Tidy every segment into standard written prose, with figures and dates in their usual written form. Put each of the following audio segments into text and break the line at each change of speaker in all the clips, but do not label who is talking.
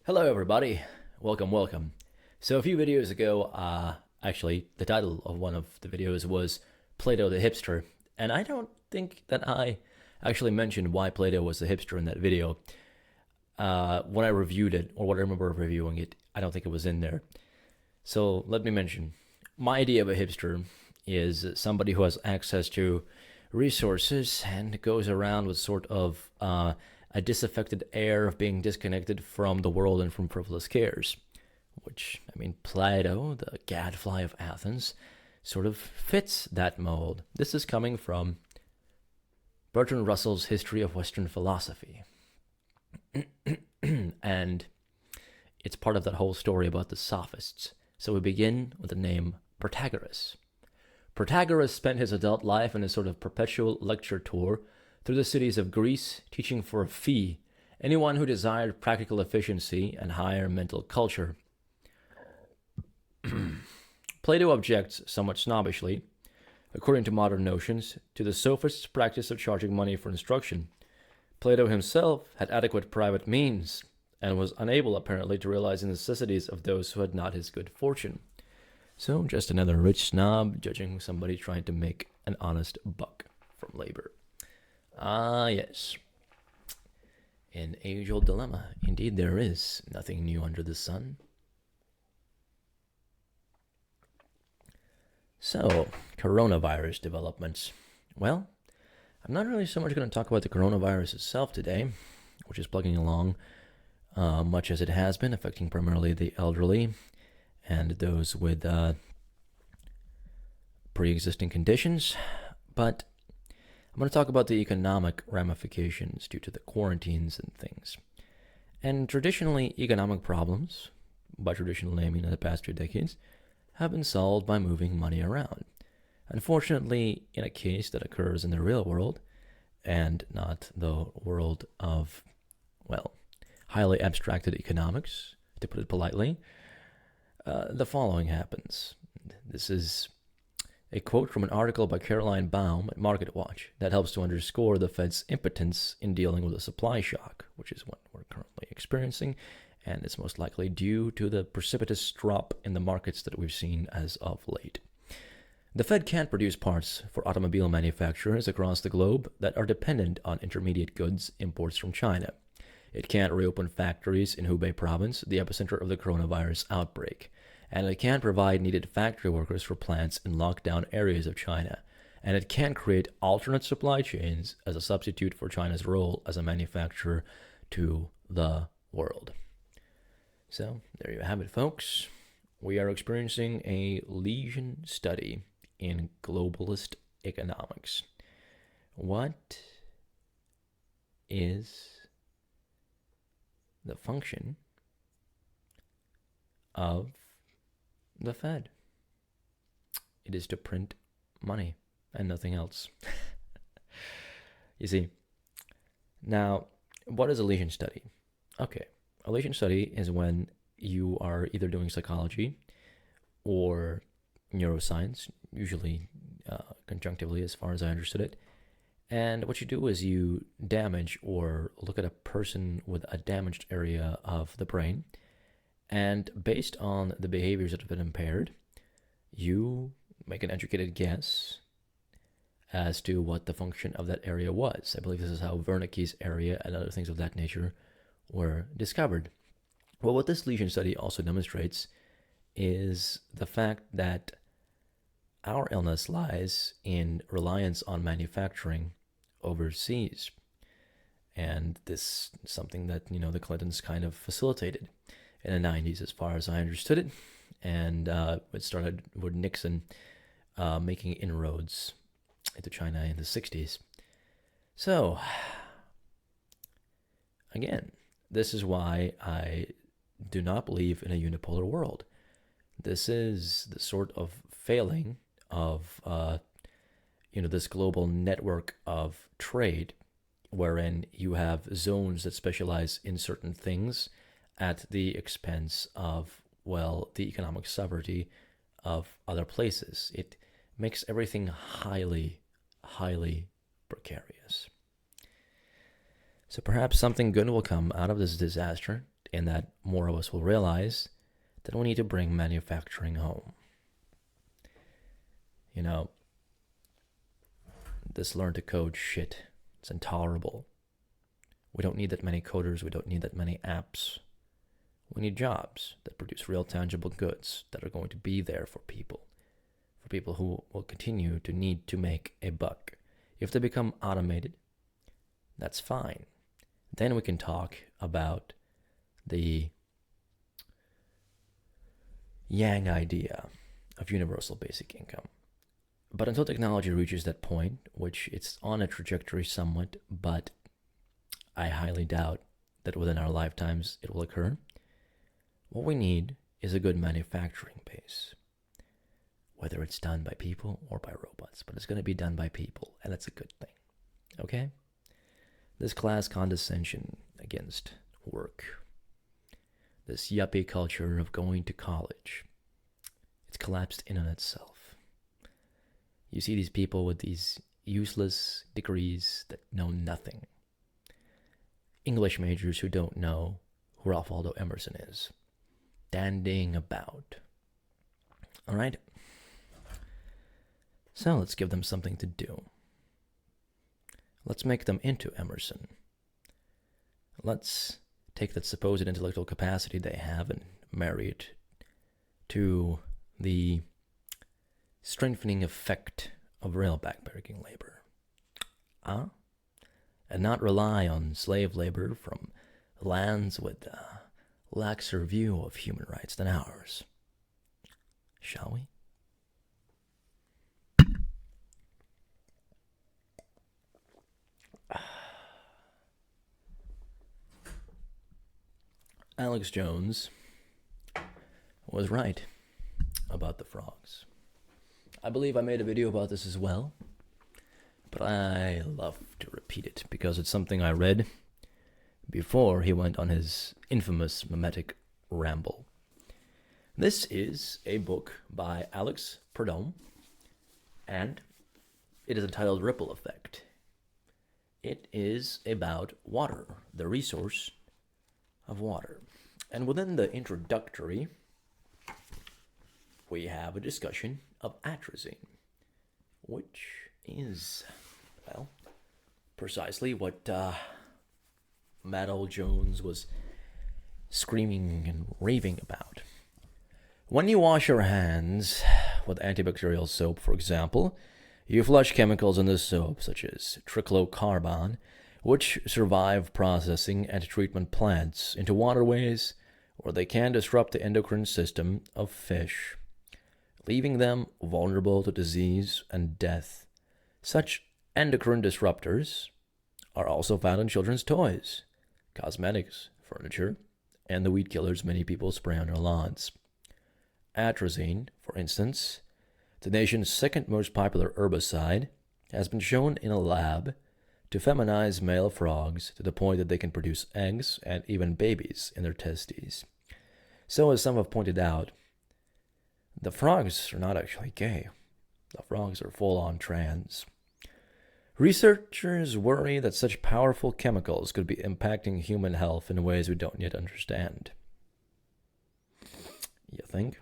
Hello everybody, welcome. So a few videos ago, actually the title of one of the videos was Plato the Hipster, and I don't think that I actually mentioned why Plato was the hipster in that video. When I reviewed it, or what I remember of reviewing it, I don't think it was in there. So let me mention, my idea of a hipster is somebody who has access to resources and goes around with sort of a disaffected air of being disconnected from the world and from frivolous cares. Which, I mean, Plato, the gadfly of Athens, sort of fits that mold. This is coming from Bertrand Russell's History of Western Philosophy. And it's part of that whole story about the sophists. So we begin with the name Protagoras. Protagoras spent his adult life in a sort of perpetual lecture tour through the cities of Greece, teaching for a fee anyone who desired practical efficiency and higher mental culture. Plato objects, somewhat snobbishly, according to modern notions, to the sophist's practice of charging money for instruction. Plato himself had adequate private means, and was unable, apparently, to realize the necessities of those who had not his good fortune. So, just another rich snob judging somebody trying to make an honest buck from labor. Ah, yes. An age-old dilemma. Indeed there is. Nothing new under the sun. So, coronavirus developments. Well, I'm not really so much going to talk about the coronavirus itself today, which is plugging along much as it has been, affecting primarily the elderly and those with pre-existing conditions. But I'm going to talk about the economic ramifications due to the quarantines and things. And traditionally, economic problems, by traditional naming in the past 2 decades, have been solved by moving money around. Unfortunately, in a case that occurs in the real world, and not the world of, well, highly abstracted economics, to put it politely, the following happens. This is a quote from an article by Caroline Baum at MarketWatch that helps to underscore the Fed's impotence in dealing with a supply shock, which is what we're currently experiencing, and it's most likely due to the precipitous drop in the markets that we've seen as of late. The Fed can't produce parts for automobile manufacturers across the globe that are dependent on intermediate goods imports from China. It can't reopen factories in Hubei province, the epicenter of the coronavirus outbreak. And it can't provide needed factory workers for plants in lockdown areas of China. And it can't create alternate supply chains as a substitute for China's role as a manufacturer to the world. So, there you have it, folks. We are experiencing a Lesion study in globalist economics. What is the function of the Fed? It is to print money and nothing else. You see, now, what is a Lesion study? Okay, a Lesion study is when you are either doing psychology or neuroscience, usually conjunctively as far as I understood it. And what you do is you damage or look at a person with a damaged area of the brain, and based on the behaviors that have been impaired, you make an educated guess as to what the function of that area was. I believe this is how Wernicke's area and other things of that nature were discovered. Well, what this Lesion study also demonstrates is the fact that our illness lies in reliance on manufacturing overseas. And this is something that, the Clintons kind of facilitated in the 90s, as far as I understood it. And it started with Nixon making inroads into China in the 60s. So, again, this is why I do not believe in a unipolar world. This is the sort of failing of, this global network of trade, wherein you have zones that specialize in certain things at the expense of, the economic sovereignty of other places. It makes everything highly, highly precarious. So perhaps something good will come out of this disaster in that more of us will realize that we need to bring manufacturing home. You know, this learn to code shit, it's intolerable. We don't need that many coders, we don't need that many apps. We need jobs that produce real tangible goods that are going to be there for people who will continue to need to make a buck. If they become automated, that's fine. Then we can talk about the Yang idea of universal basic income. But until technology reaches that point, which it's on a trajectory somewhat, but I highly doubt that within our lifetimes it will occur, what we need is a good manufacturing base. Whether it's done by people or by robots, but it's going to be done by people, and that's a good thing. Okay? This class condescension against work, this yuppie culture of going to college, it's collapsed in on itself. You see these people with these useless degrees that know nothing. English majors who don't know who Ralph Waldo Emerson is. Dandying about. Alright? So let's give them something to do. Let's make them into Emerson. Let's take that supposed intellectual capacity they have and marry it to the strengthening effect of real backbreaking labor. And not rely on slave labor from lands with a laxer view of human rights than ours. Shall we? Alex Jones was right about the frogs. I believe I made a video about this as well, but I love to repeat it because it's something I read before he went on his infamous mimetic ramble. This is a book by Alex Perdome, and it is entitled Ripple Effect. It is about water, the resource of water. And within the introductory, we have a discussion of atrazine, which is, well, precisely what Mad Old Jones was screaming and raving about. When you wash your hands with antibacterial soap, for example, you flush chemicals in the soap, such as trichlocarbon, which survive processing and treatment plants, into waterways where they can disrupt the endocrine system of fish, leaving them vulnerable to disease and death. Such endocrine disruptors are also found in children's toys, cosmetics, furniture, and the weed killers many people spray on their lawns. Atrazine, for instance, the nation's second most popular herbicide, has been shown in a lab to feminize male frogs to the point that they can produce eggs and even babies in their testes. So, as some have pointed out, the frogs are not actually gay. The frogs are full-on trans. Researchers worry that such powerful chemicals could be impacting human health in ways we don't yet understand. You think?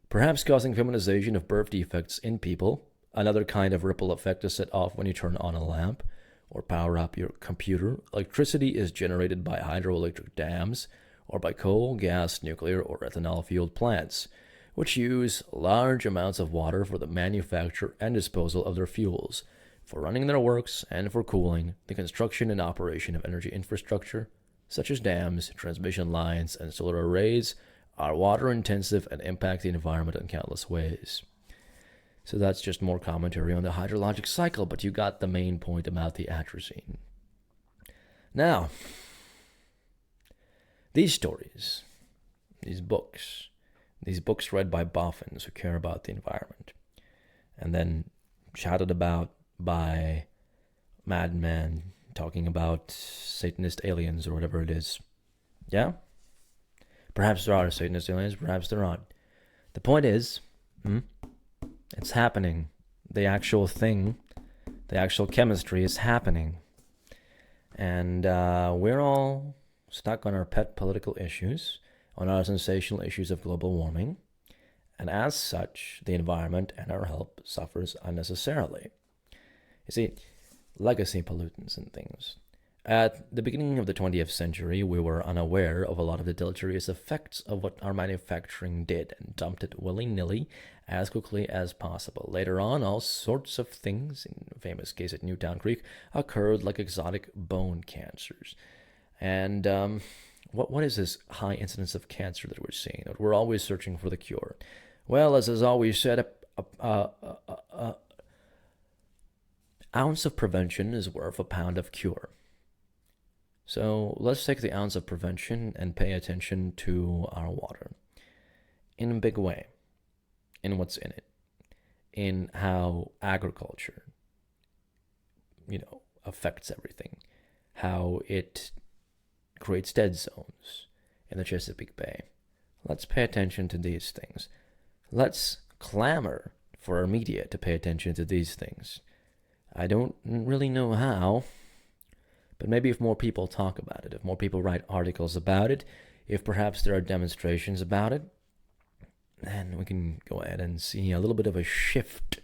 Perhaps causing feminization of birth defects in people, another kind of ripple effect is set off when you turn on a lamp or power up your computer. Electricity is generated by hydroelectric dams or by coal, gas, nuclear, or ethanol-fueled plants, which use large amounts of water for the manufacture and disposal of their fuels, for running their works, and for cooling the construction and operation of energy infrastructure, such as dams, transmission lines, and solar arrays, are water-intensive and impact the environment in countless ways. So that's just more commentary on the hydrologic cycle, but you got the main point about the atrazine. Now, these stories, these books read by boffins who care about the environment, and then shouted about by madmen talking about Satanist aliens or whatever it is. Yeah? Perhaps there are Satanist aliens, perhaps there aren't. The point is, it's happening. The actual thing, the actual chemistry is happening. And we're all stuck on our pet political issues, on our sensational issues of global warming, and as such, the environment and our health suffers unnecessarily. You see, legacy pollutants and things. At the beginning of the 20th century, we were unaware of a lot of the deleterious effects of what our manufacturing did and dumped it willy-nilly as quickly as possible. Later on, all sorts of things, in the famous case at Newtown Creek, occurred like exotic bone cancers. And what is this high incidence of cancer that we're seeing? That we're always searching for the cure. Well, as is always said, ounce of prevention is worth a pound of cure. So let's take the ounce of prevention and pay attention to our water in a big way, in what's in it, in how agriculture, affects everything, how it creates dead zones in the Chesapeake Bay. Let's pay attention to these things. Let's clamor for our media to pay attention to these things. I don't really know how, but maybe if more people talk about it, if more people write articles about it, if perhaps there are demonstrations about it, then we can go ahead and see a little bit of a shift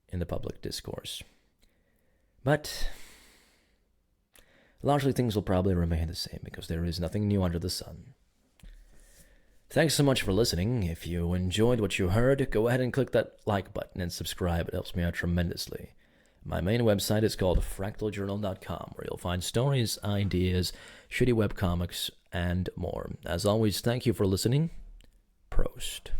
in the public discourse. But largely things will probably remain the same because there is nothing new under the sun. Thanks so much for listening. If you enjoyed what you heard, go ahead and click that like button and subscribe. It helps me out tremendously. My main website is called fractaljournal.com, where you'll find stories, ideas, shitty webcomics, and more. As always, thank you for listening. Prost.